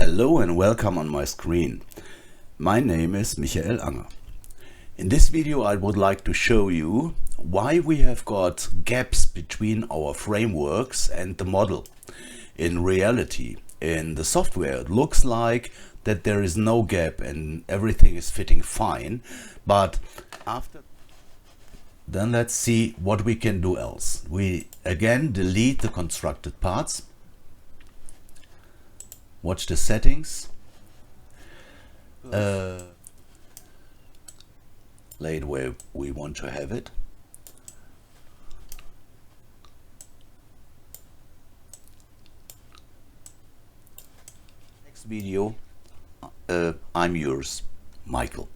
Hello and welcome on my screen. My name is Michael Anger. In this video I would like to show you why we have got gaps between our frameworks and the model. In reality, in the software it looks like that there is no gap and everything is fitting fine, but then let's see what we can do else. We again delete the constructed parts. Watch the settings. Lay it where we want to have it. Next video, I'm yours, Michael.